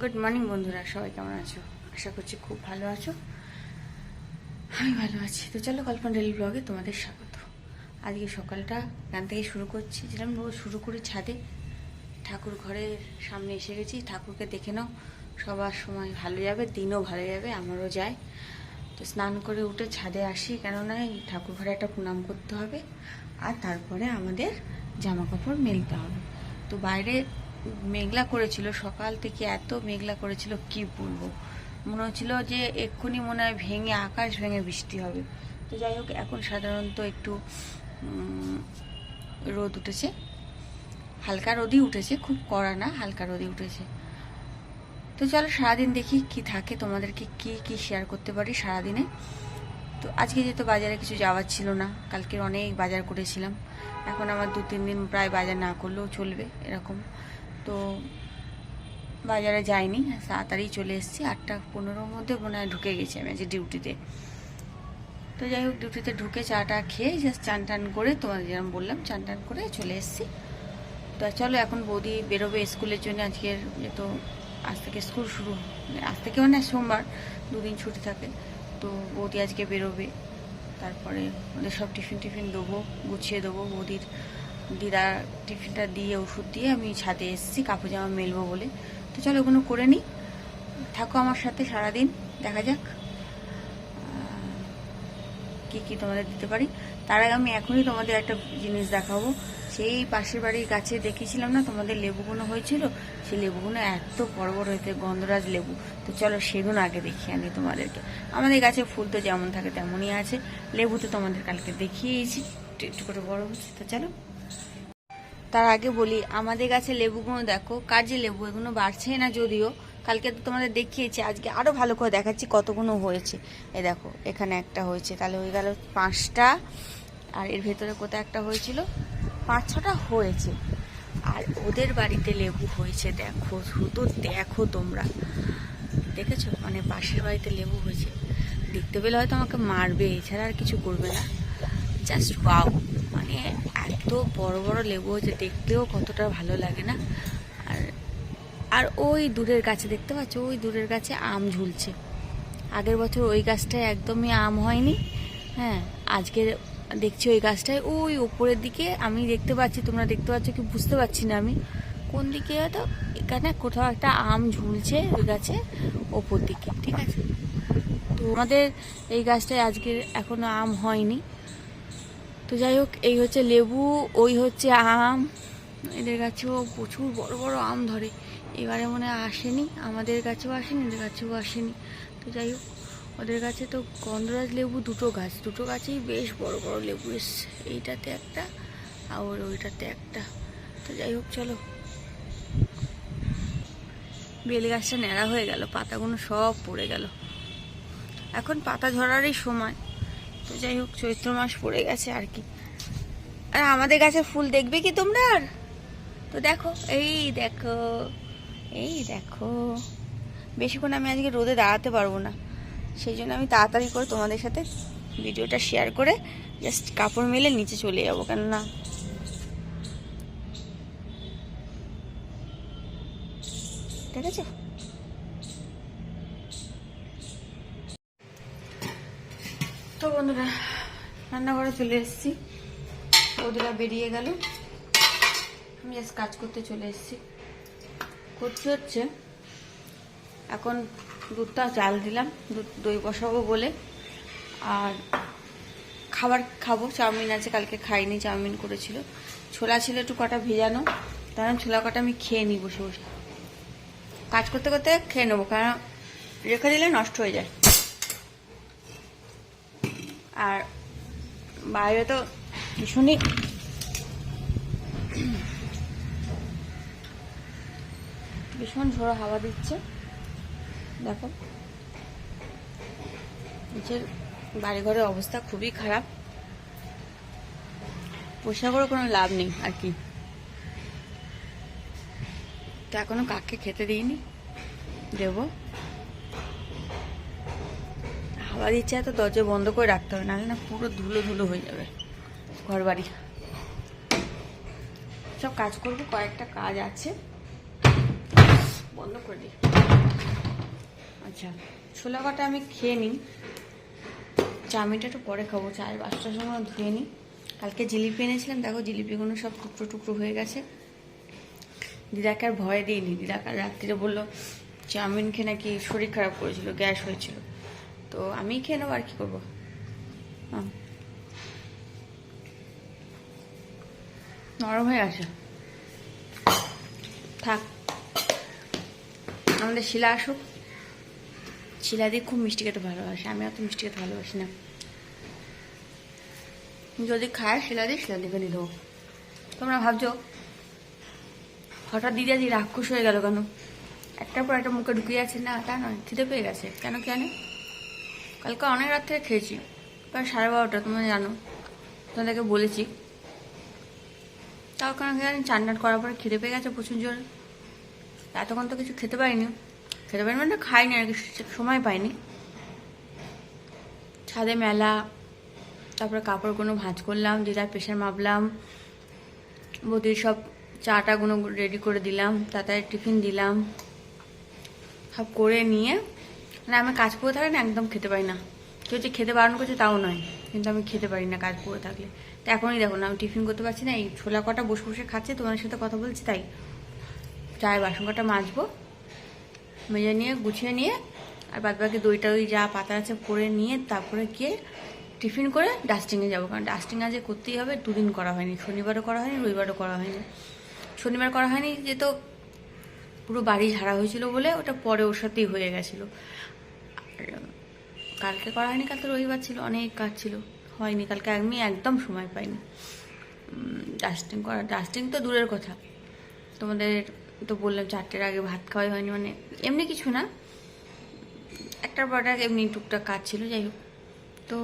Good morning বন্ধুরা, সবাই কেমন আছো? আশা করছি খুব ভালো আছো। আমি ভালো আছি। তো চলো কল্পনা ডেইলি ব্লগে তোমাদের স্বাগত। আজকে সকালটা এখান থেকে শুরু করছি, যেরকম রোজ শুরু করি ছাদে। ঠাকুর ঘরের সামনে এসে গেছি। ঠাকুরকে দেখে নাও, সবার সময় ভালো যাবে, দিনও ভালো যাবে, আমারও যায়। তো স্নান করে উঠে ছাদে আসি, কেননা এই ঠাকুর ঘরে একটা প্রণাম করতে হবে, আর তারপরে আমাদের জামা কাপড় মেলতে হবে। তো বাইরে মেঘলা করেছিল, সকাল থেকে এত মেঘলা করেছিল কি বলবো, মনে হচ্ছিল যে এক্ষুনি মনে হয় ভেঙে আকাশ ভেঙে বৃষ্টি হবে। তো যাই হোক, এখন সাধারণত একটু রোদ উঠেছে, হালকা রোদই উঠেছে, খুব কড়া না, হালকা রোদই উঠেছে। তো চলো সারাদিন দেখি কি থাকে, তোমাদেরকে কি কি শেয়ার করতে পারি সারাদিনে। তো আজকে যেহেতু বাজারে কিছু যাওয়ার ছিল না, কালকের অনেক বাজার করেছিলাম, এখন আমার 2-3 দিন প্রায় বাজার না করলেও চলবে এরকম। তো বাজারে যাইনি, তাড়াতাড়ি চলে এসেছি, 8:15-র মধ্যে মনে হয় ঢুকে গেছি আমি আজকে ডিউটিতে। তো যাই হোক, ডিউটিতে ঢুকে চাটা খেয়ে জাস্ট চান টান করে, তোমাদের যেরকম বললাম চান টান করে চলে এসেছি। তো চলো এখন বৌদি বেরোবে স্কুলের জন্য, আজকের যেহেতু আজ থেকে স্কুল শুরু, আজ থেকে মানে সোমবার 2 দিন ছুটি থাকে। তো বৌদি আজকে বেরোবে, তারপরে ওদের সব টিফিন দেবো, গুছিয়ে দেবো। বৌদির দিদা টিফিনটা দিয়ে ওষুধ দিয়ে আমি ছাদে এসেছি কাপড় জামা মেলবো বলে। তো চলো ওগুলো করে নিই, থাকো আমার সাথে সারাদিন, দেখা যাক কি কি তোমাদের দিতে পারি। তার আগে আমি এখনই তোমাদের একটা জিনিস দেখাবো। সেই পাশের বাড়ির গাছে দেখেছিলাম না তোমাদের লেবুগুলো হয়েছিল, সেই লেবুগুলো এত বড় বড় হয়েছে, গন্ধরাজ লেবু। তো চলো সেগুলো আগে দেখিয়ে আনি তোমাদেরকে। আমাদের গাছে ফুল তো যেমন থাকে তেমনই আছে, লেবু তো তোমাদের কালকে দেখিয়েছি, একটু করে বড় হচ্ছে। তো চলো তার আগে বলি, আমাদের গাছে লেবুগুলো দেখো, কার যে লেবু, এগুলো বাড়ছে না যদিও, কালকে তো তোমাদের দেখিয়েছি, আজকে আরও ভালো করে দেখাচ্ছি কতগুলো হয়েছে। এই দেখো, এখানে একটা হয়েছে, তাহলে হয়ে গেল 5টা, আর এর ভেতরে কোথায় একটা হয়েছিল, 5-6টা হয়েছে। আর ওদের বাড়িতে লেবু হয়েছে দেখো, শুধু দেখো তোমরা, দেখেছো? মানে পাশের বাড়িতে লেবু হয়েছে, দেখতে পেলে হয়তো আমাকে মারবে, এছাড়া আর কিছু করবে না। জাস্ট ওয়াও, মানে এত বড় বড় লেবু হয়েছে, দেখতেও কতটা ভালো লাগে না। আর আর ওই দূরের গাছে দেখতে পাচ্ছ, ওই দূরের গাছে আম ঝুলছে। আগের বছর ওই গাছটায় একদমই আম হয়নি। হ্যাঁ, আজকে দেখছি ওই গাছটায় ওই ওপরের দিকে আমি দেখতে পাচ্ছি, তোমরা দেখতে পাচ্ছ কি বুঝতে পারছি না আমি কোন দিকে, হয়তো এখানে কোথাও একটা আম ঝুলছে ওই গাছে ওপর দিকে, ঠিক আছে? তো আমাদের এই গাছটায় আজকে এখনো আম হয়নি। তো যাই হোক, এই হচ্ছে লেবু, ওই হচ্ছে আম। এদের গাছেও প্রচুর বড় বড় আম ধরে, এবারে মনে হয় আসেনি, আমাদের গাছেও আসেনি, এদের গাছেও আসেনি। তো যাই হোক, ওদের গাছে তো গন্ধরাজ লেবু দুটো গাছেই বেশ বড় বড় লেবু এসছে, এইটাতে একটা আর ওইটাতে একটা। তো যাই হোক চলো, বেল গাছটা ন্যাড়া হয়ে গেল, পাতাগুলো সব পড়ে গেল, এখন পাতা ঝরারই সময়। তো যাই হোক, চৈত্র মাস পড়ে গেছে আর কি। আর আমাদের গাছে ফুল দেখবে কি তোমরা? তো দেখো, এই দেখো, বেশিক্ষণ আমি আজকে রোদে দাঁড়াতে পারবো না, সেই জন্য আমি তাড়াতাড়ি করে তোমাদের সাথে ভিডিওটা শেয়ার করে জাস্ট কাপড় মেলে নিচে চলে যাবো, কেননা ঠিক আছে। তো বন্ধুরা, রান্নাঘরে চলে এসেছি, ওদেরা বেরিয়ে গেল, আমি জাস্ট কাজ করতে চলে এসেছি। করতে হচ্ছে, এখন দুধটা চাল দিলাম, দই বসাবো বলে, আর খাবো, চাউমিন আছে, কালকে খাইনি, চাউমিন করেছিল, ছোলা ছিল একটু কটা ভেজানো, কারণ ছোলা কটা আমি খেয়ে নিই বসে বসে, কাজ করতে করতে খেয়ে নেবো, কারণ রেখে দিলে নষ্ট হয়ে যায়। আর বাইরে তো ভীষণই ভীষণ ঝোড়ো হাওয়া দিচ্ছে, দেখো নিচের বাড়িঘরের অবস্থা খুবই খারাপ, পোষা করে কোনো লাভ নেই আর কি। তো এখনো কাককে খেতে দিইনি, দেবো। হাওয়া দিচ্ছে, এত দরজা বন্ধ করে রাখতে হবে, নাহলে না পুরো ধুলো ধুলো হয়ে যাবে ঘর বাড়ি। সব কাজ করবো, কয়েকটা কাজ আছে, বন্ধ করে দিই। আচ্ছা, ছোলা কটা আমি খেয়ে নিই, চাউমিনটা একটু পরে খাবো। চায়ের বাসটার সময় ধুয়ে নিই। কালকে জিলিপি এনেছিলাম, দেখো জিলিপিগুলো সব টুকরো টুকরো হয়ে গেছে। দিদাকে আর ভয় দিইনি। দিদাকে রাত্রিরে বললো চাউমিন খেয়ে নাকি শরীর খারাপ করেছিল, গ্যাস হয়েছিল। তো আমি খেয়ে নেবো, আর কি করবো। নরম হয়ে আছে, থাক। আমাদের শিলা আসুক, শিলা দিয়ে খুব মিষ্টি খেতে ভালোবাসে, আমি অত মিষ্টি খেতে ভালোবাসি না। যদি খায় শিলা দিকে দিয়ে দেবো। তোমরা ভাবছো হঠাৎ দিদি আজ রাক্ষস হয়ে গেল কেন? একটার পর একটা মুখে ঢুকে যাচ্ছে না, তা নয়, খিদে পেয়ে গেছে। কেন কালকে অনেক রাত থেকে খেয়েছি, প্রায় 12:30, তোমরা জানো, তোমাদেরকে বলেছি। তাও কেন জানি চান করার পরে খিদে পেয়ে গেছে প্রচুর জোরে। এতক্ষণ তো কিছু খেতে পারিনি মানে খাইনি আর কি, সময় পাইনি। ছাদে মেলা, তারপরে কাপড়গুলো ভাঁজ করলাম, দিদার প্রেশার মাপলাম, বৌদির সব চাটাগুলো রেডি করে দিলাম, তাড়াতাড়ি টিফিন দিলাম, সব করে নিয়ে মানে আমি কাজ করে থাকলে না একদম খেতে পারি না। কেউ যে খেতে বারণ করছে তাও নয়, কিন্তু আমি খেতে পারি না কাজ করে থাকলে। তো এখনই দেখো না, আমি টিফিন করতে পারছি না, এই ছোলা কটা বসে বসে খাচ্ছে, তোমাদের সাথে কথা বলছি তাই। চায়ের বাসন কটা মাজবো, মেজে নিয়ে গুছিয়ে নিয়ে, আর বাদ বাকি দইটা ওই যা পাতা আছে করে নিয়ে তারপরে গিয়ে টিফিন করে ডাস্টিংয়ে যাবো। কারণ ডাস্টিং আজ করতেই হবে, 2 দিন করা হয়নি, শনিবারও করা হয়নি, রবিবারও করা হয়নি। শনিবার করা হয়নি যে তো পুরো বাড়ি ঝাড়া হয়েছিল বলে, ওটা পরে ওর সাথেই হয়ে গেছিলো। আর কালকে করা হয়নি, কালকে রবিবার ছিল, অনেক কাজ ছিল, হয়নি কালকে। আমি একদম সময় পাইনি ডাস্টিং তো দূরের কথা। তোমাদের তো বললাম 4টের আগে ভাত খাওয়াই হয়নি, মানে এমনি কিছু না, একটার পর এক এমনি টুকটাক কাজ ছিল, যাই হোক। তো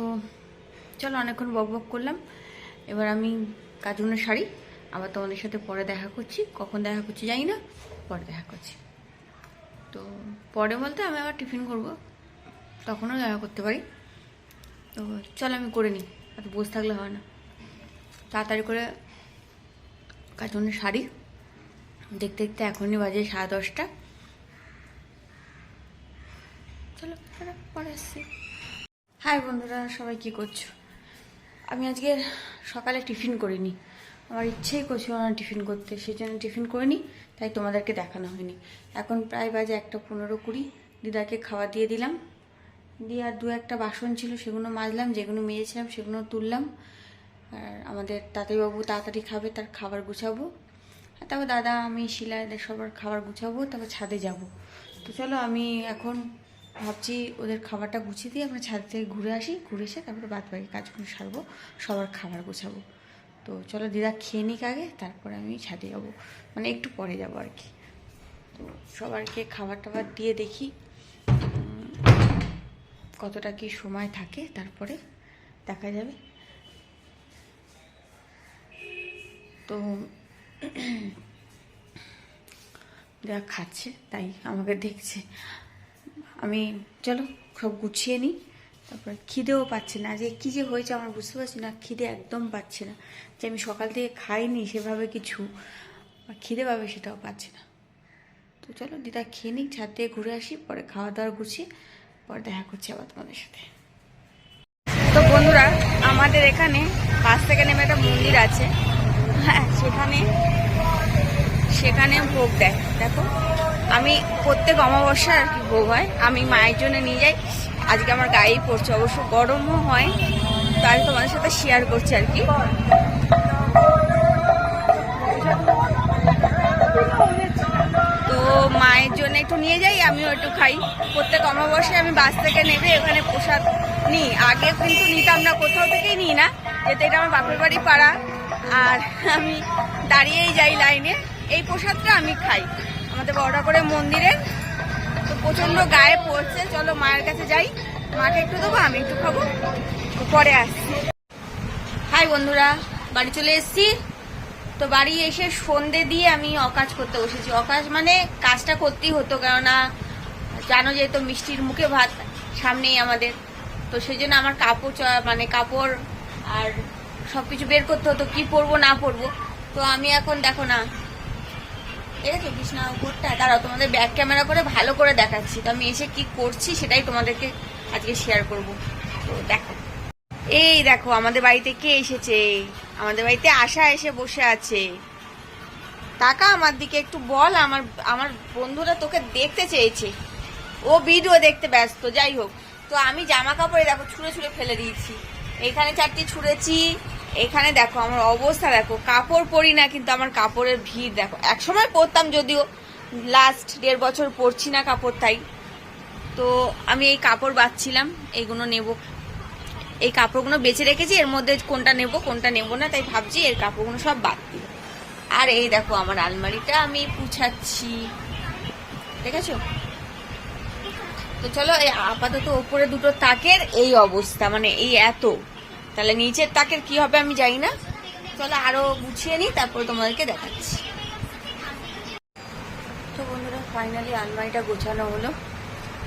চলো, অনেকক্ষণ বক করলাম, এবার আমি কাজগুলো সারি, আবার তোমাদের সাথে পরে দেখা করছি। কখন দেখা করছি জানি না, পরে দেখা করছি। তো পরে বলতে আমি আবার টিফিন করব, তখনও দেখা করতে পারি। তো চলো আমি করে নিই, এত বসে থাকলে হয় না। তাড়াতাড়ি করে কাজগুলো সারি। দেখতে দেখতে এখনই বাজে 10:30। চলো পরে আসছি। হাই বন্ধুরা, সবাই কি করছো? আমি আজকে সকালে টিফিন করিনি, আমার ইচ্ছেই করছিল না টিফিন করতে, সেই জন্য টিফিন করিনি, তাই তোমাদেরকে দেখানো হয়নি। এখন প্রায় বাজে 1:15-20। দিদাকে খাওয়া দিয়ে দিলাম, দিয়ে আর 2-1টা বাসন ছিল সেগুলো মাজলাম, যেগুলো মেজেছিলাম সেগুলো তুললাম। আর আমাদের তাঁতিবাবু তাড়াতাড়ি খাবে, তার খাবার গুছাবো। আর তারপর দাদা, আমি, শিলা, এদের সবার খাবার গুছাবো, তারপর ছাদে যাব। তো চলো, আমি এখন ভাবছি ওদের খাবারটা গুছিয়ে দিয়ে আমরা ছাদ থেকে ঘুরে আসি, ঘুরে এসে তারপরে বাদ বাকি কাজগুলো সারবো, সবার খাবার গুছাবো। তো চলো, দিদা খেয়ে নিক আগে, তারপরে আমি ছাদে যাবো, মানে একটু পরে যাবো আর কি। তো সবাইকে খাবার টাবার দিয়ে দেখি কতটা কি সময় থাকে, তারপরে দেখা যাবে। তো যা খাচ্ছে তাই আমাকে দেখছে। আমি চলো সব গুছিয়ে নিই, তারপরে খিদেও পাচ্ছে না। আজকে কী যে হয়েছে আমার বুঝতে পারছি না, খিদে একদম পাচ্ছে না। যে আমি সকাল থেকে খাইনি সেভাবে কিছু, খিদে পাবে সেটাও পাচ্ছে না। তো চলো দিদা খেয়ে নিই, ছাদ দিয়ে ঘুরে আসি, পরে খাওয়া দাওয়া গুছিয়ে পরে দেখা করছি আবার তোমাদের সাথে। তো বন্ধুরা, আমাদের এখানে পাশ থেকে নেমে একটা মন্দির আছে, হ্যাঁ, সেখানে ভোগ দেয়। দেখো, আমি প্রত্যেক অমাবস্যা আর কি ভোগ হয়, আমি মায়ের জন্য নিয়ে যাই। আজকে আমার গায়েই পড়ছে, অবশ্য গরমও হয়, তাই তোমাদের সাথে শেয়ার করছি আর কি। তো মায়ের জন্য একটু নিয়ে যাই, আমিও একটু খাই। প্রত্যেক অমাবস্যায় আমি বাস থেকে নেবে এখানে প্রসাদ নিই। আগে কিন্তু নিতাম না, কোথাও থেকেই নিই না, যেহেতু এটা আমার বাপের বাড়ি পাড়া, আর আমি দাঁড়িয়েই যাই লাইনে। এই প্রসাদটা আমি খাই আমাদের বড় করে মন্দিরে। তো প্রচণ্ড গায়ে পড়ছে, চলো মায়ের কাছে যাই, মাকে একটু দেবো, আমি একটু খাবো, পরে আসছি। হাই বন্ধুরা, বাড়ি চলে এসেছি। তো বাড়ি এসে সন্ধে দিয়ে আমি অকাজ করতে বসেছি। অকাজ মানে কাজটা করতেই হতো, কেননা জানো যে তো মিষ্টির মুখে ভাত সামনেই আমাদের। তো সেই জন্য আমার কাপড় আর সব কিছু বের করতে হতো, কি পরবো না পরবো। তো আমি এখন দেখো না, দেখেছো বিছানার উপরটা? দাঁড়াও তোমাদের ব্যাক ক্যামেরা করে ভালো করে দেখাচ্ছি। তো আমি এসে কি করছি সেটাই তোমাদেরকে আজকে শেয়ার করব। তো দেখো, এই দেখো আমাদের বাড়িতে কে এসেছে। আমাদের বাড়িতে আশা এসে বসে আছে। টাকা আমার দিকে একটু বল। আমার আমার বন্ধুরা তোকে দেখতে চেয়েছে, ও ভিডিও দেখতে ব্যস্ত। যাই হোক, তো আমি জামা কাপড়ে দেখো ছুঁড়ে ছুঁড়ে ফেলে দিয়েছি। এখানে 4টি ছুঁড়েছি। এখানে দেখো আমার অবস্থা দেখো, কাপড় পরি না কিন্তু আমার কাপড়ের ভিড় দেখো। একসময় পরতাম, যদিও লাস্ট 1.5 বছর পরছি না কাপড়। তাই তো আমি এই কাপড় বাছছিলাম, এইগুলো নেব। এই কাপড়গুলো বেছে রেখেছি, এর মধ্যে কোনটা নেব কোনটা নেব না, তাই ভাবছি এর কাপড়গুলো সব বাদ দিব। আর এই দেখো আমার আলমারিটা আমি পুছাচ্ছি, দেখেছো? তো চলো, এই আপাতত ওপরে দুটো তাকের এই অবস্থা, মানে এই এত, তাহলে নিচের তাকের কি হবে আমি জানি না। চলো আরো গুছিয়ে নিই, তারপর তোমাদেরকে দেখাচ্ছি। তো বন্ধুরা, ফাইনালি আলমারিটা গোছানো হলো।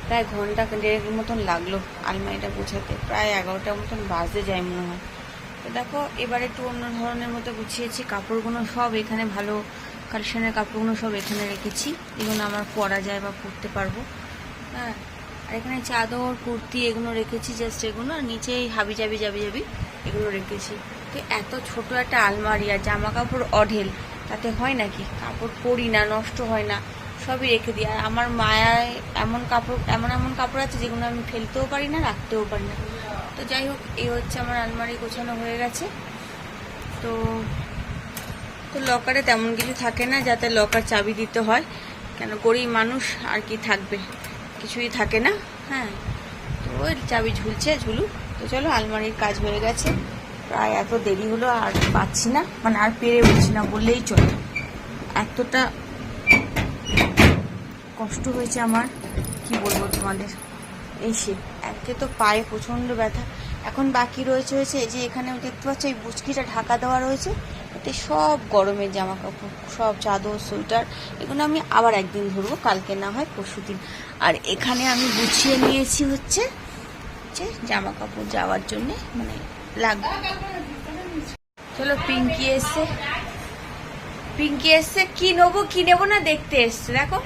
প্রায় ঘন্টা 1.5 মতন লাগলো আলমারিটা গোছাতে, প্রায় 11টার মতন বাজতে যায় মনে হয়। তো দেখো এবার একটু অন্য ধরনের মতো গুছিয়েছি। কাপড়গুলো সব এখানে, ভালো কালেকশনের কাপড়গুলো সব এখানে রেখেছি, এগুলো আমার পরা যায় বা পরতে পারবো। হ্যাঁ, আর এখানে চাদর কুর্তি এগুলো রেখেছি, জাস্ট এগুলো। আর নিচে এই হাবি জাবি এগুলো রেখেছি। তো এত ছোট একটা আলমারি, আর জামা কাপড় অঢেল, তাতে হয় নাকি? কাপড় পরি না, নষ্ট হয় না, সবই রেখে দিই। আর আমার মায়ায় এমন কাপড় আছে যেগুলো আমি ফেলতেও পারি না, রাখতেও পারি না। তো যাই হোক, এই হচ্ছে আমার আলমারি গোছানো হয়ে গেছে। তো তো লকারে তেমন কিছু থাকে না, যাতে লকার চাবি দিতে হয়, কেন গরিব মানুষ আর কি থাকবে, কিছুই থাকে না। হ্যাঁ, তো ওই চাবি ঝুলছে, ঝুলুক। তো চলো, আলমারির কাজ হয়ে গেছে। প্রায় এত দেরি হলো, আর পাচ্ছি না, মানে আর পেরে উঠছি না বললেই চলে। এতটা কষ্ট হয়েছে আমার, কি বলবো তোমাদের। এসে একে তো পায়ে প্রচণ্ড ব্যথা। এখন বাকি রয়েছে এই যে এখানে দেখতে পাচ্ছ, এই বুচকিটা ঢাকা দেওয়া রয়েছে, এতে সব গরমের জামা কাপড়, সব চাদর সোয়েটার, এগুলো আমি আবার একদিন ধরবো, কালকে না হয় পরশুদিন। আর এখানে আমি গুছিয়ে নিয়েছি হচ্ছে জামা কাপড় যাওয়ার জন্যে, মানে লাগবে। চলো, পিঙ্কি এসছে, কি নেবো কি নেবো না দেখতে এসছে। দেখো,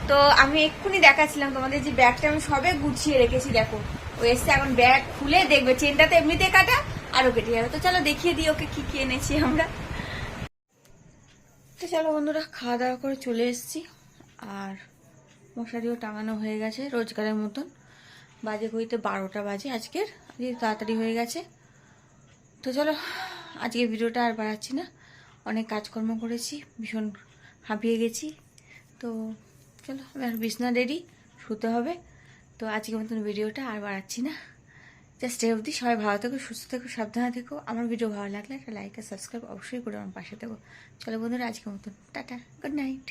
তো আমি এক্ষুনি দেখাচ্ছিলাম তোমাদের যে ব্যাগটা আমি সবে গুছিয়ে রেখেছি। দেখো, ও এসছে, এখন ব্যাগ খুলে দেখবে। চেনটা তো এমনিতে কাটা, আরো কেটে যাবে। তো চলো দেখিয়ে দিই ওকে কি কি এনেছি আমরা। তো চলো বন্ধুরা, খাওয়া দাওয়া করে চলে এসেছি, আর মশারিও টাঙানো হয়ে গেছে রোজগারের মতন। বাজে ঘড়িতে 12টা বাজে। আজকে তাড়াতাড়ি হয়ে গেছে। তো চলো, আজকে ভিডিওটা আর বাড়াচ্ছি না, অনেক কাজকর্ম করেছি, ভীষণ হাঁপিয়ে গেছি। তো চলো, আমার বিছনা রেডি, শুতে হবে। তো আজকের মতন ভিডিওটা আর বাড়াচ্ছি না, জাস্ট এই অবধি। সবাই ভালো থেকো, সুস্থ থেকো, সাবধানে থেকো। আমার ভিডিও ভালো লাগলে একটা লাইক আর সাবস্ক্রাইব অবশ্যই করে আমার পাশে থেকো। চলো বন্ধুরা, আজকের মতন টাটা, গুড নাইট।